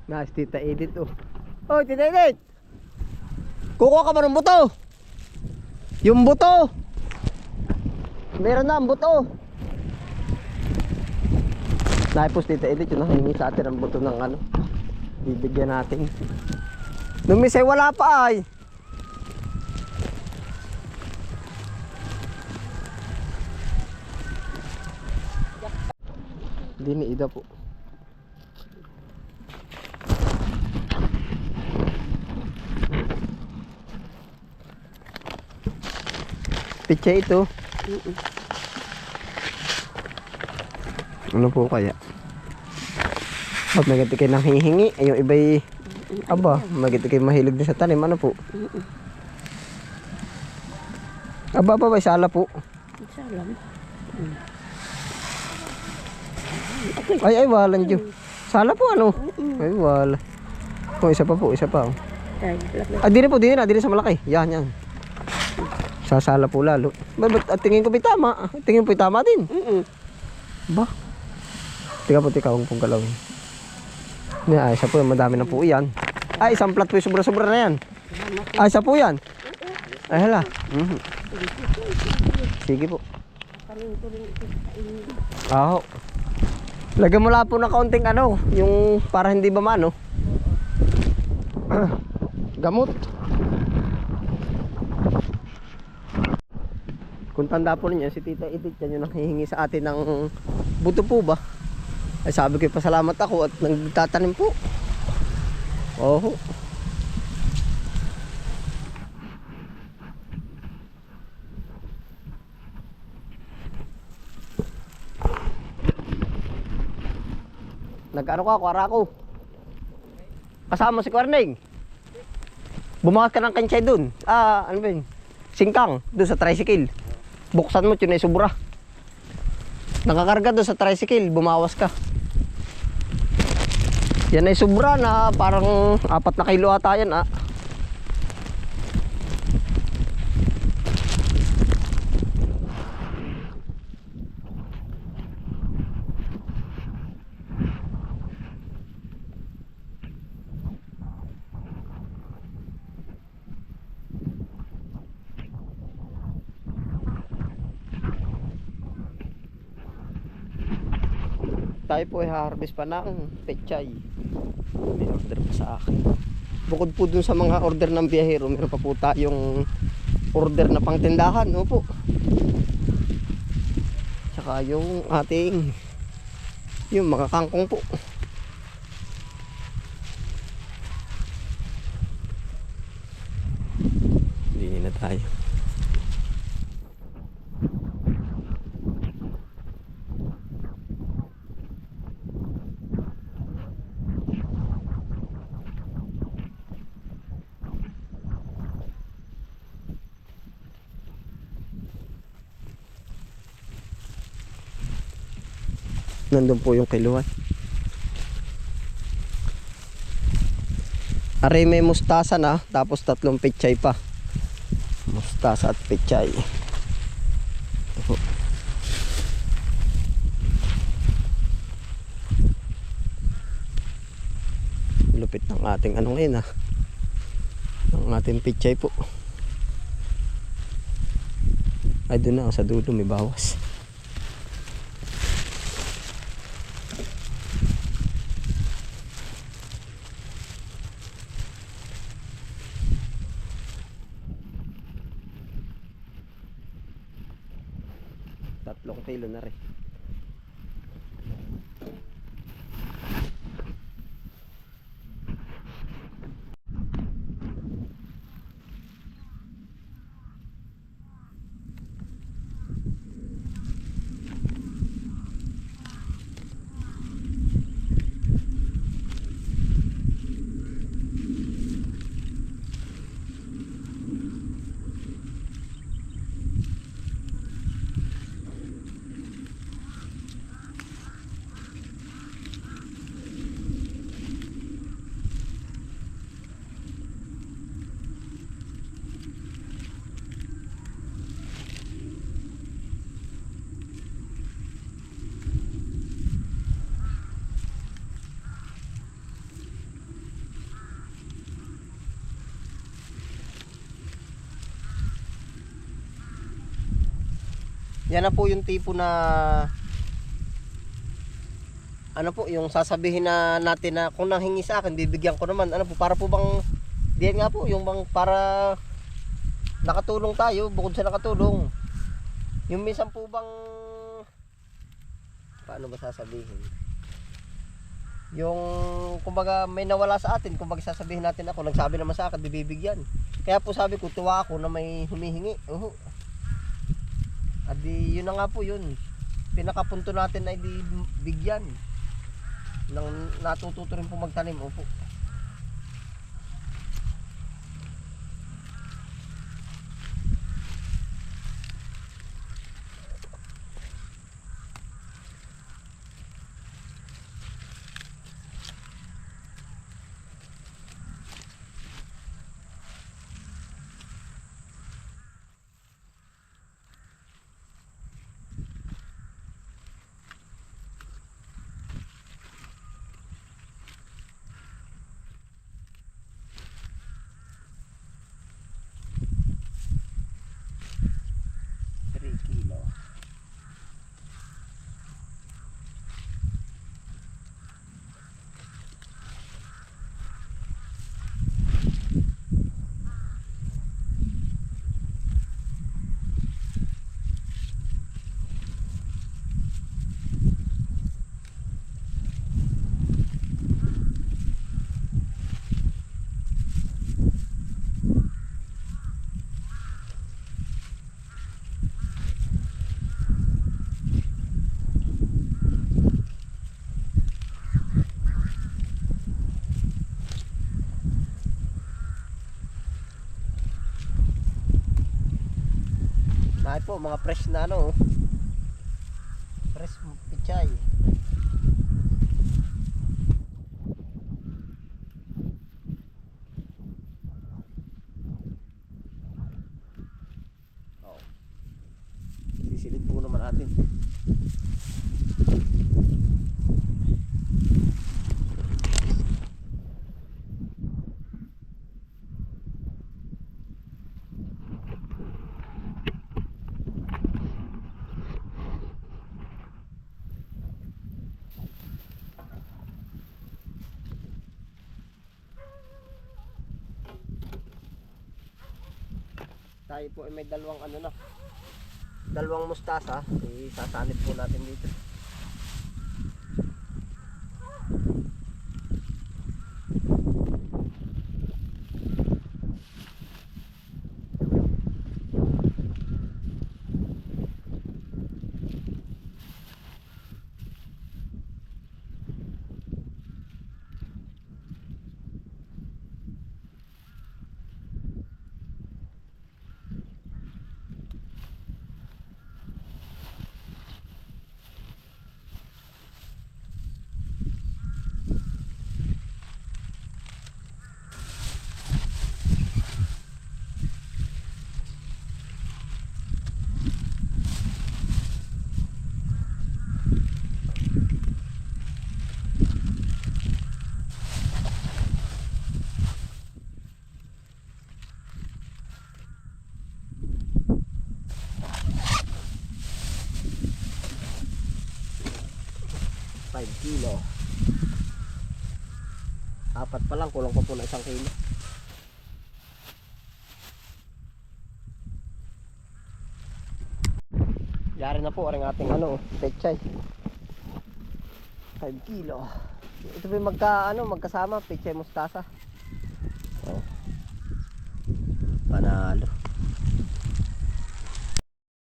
Nice, Tita Edith oh. Oh, Tita Edith! Kukuha ka ba ng buto? Yung buto! Meron na ang buto. Naipos Tita Edith, yun ang hiningi sa atin ang buto ng ano. Bibigyan natin. Lumisay wala pa ay. Hindi ni Ida po. Pitsa ito. Ano po kaya? Pag magati kayo nang hihingi, ay yung iba'y aba, magati kayo mahilig din sa tanim, ano po? Aba, sala po. Salam. Ay, walang Diyo. Sala po, ano? Ay, wala. Oh, isa pa po, isa pa. Oh. Ah, di na sa malaki. Yan. Sasala po lalo. At tingin ko po'y tama. Tingin po'y tama din. Ba? Tika, huwag pong galawin. Ay, isa po, madami na po yan. Ay, isang plat po yung sobra-sobra na yan. Ay, isa po yan. Ay, hala. Sige po. Aho. Lagyan mo lang po ng kaunting ano, yung para hindi ba mano. Gamot. Kung tanda po ninyo, si Tita Edith yan yung nanghihingi sa atin ng buto po ba? Ay sabi ko pasalamat ako at nagtatanim po. Oho. Nag-ano ka, kuwara ko. Kasama si Kwarneng. Bumangat ka ng kansay dun. Ano ba yun? Singkang, dun sa tricycle. Buksan mo, yun ay sobra. Nakakarga dun sa tricycle, bumawas ka. Yan ay sobra na parang 4 na kilo ata yan Tayo po ay harvest pa ng pechay. May order pa sa akin. Bukod po dun sa mga order ng biyahero, meron pa po tayong order na pangtindahan. Opo. Tsaka yung ating yung mga kangkong po. Hindi na tayo. Nandun po yung kiluan. Aray may mustasa na, tapos 3 pechay pa. Mustasa at pechay. Lupit ng ating ano ngayon ng ating pechay po. Ay doon na sa dulo may bawas. Tatlong kilo na rin. Yan na po yung tipo na ano po, yung sasabihin na natin na kung nanghingi sa akin, bibigyan ko naman. Ano po, para po bang, diyan nga po, yung bang para nakatulong tayo, bukod sa nakatulong. Yung minsan po bang, paano ba sasabihin? Yung, kumbaga, may nawala sa atin, kumbaga sasabihin natin ako, nagsabi naman sa akin, bibigyan. Kaya po sabi ko, tuwa ako na may humihingi. At di, yun na nga po yun. Pinakapunto natin ay di bigyan. Nang natututo rin po magtanim. Opo. Ay po, mga fresh na ano. Fresh pichay. Oh. Sisilid po naman natin. Tayo po ay may dalawang ano na, dalawang mustasa, isasanib po natin dito. Kilo. Apat pa lang, kulang pa po na 1 kilo. Yari na po ang ating ano, pechay. 5 kilo. Ito po yung magkasama, pechay mustasa. Oh. Panalo.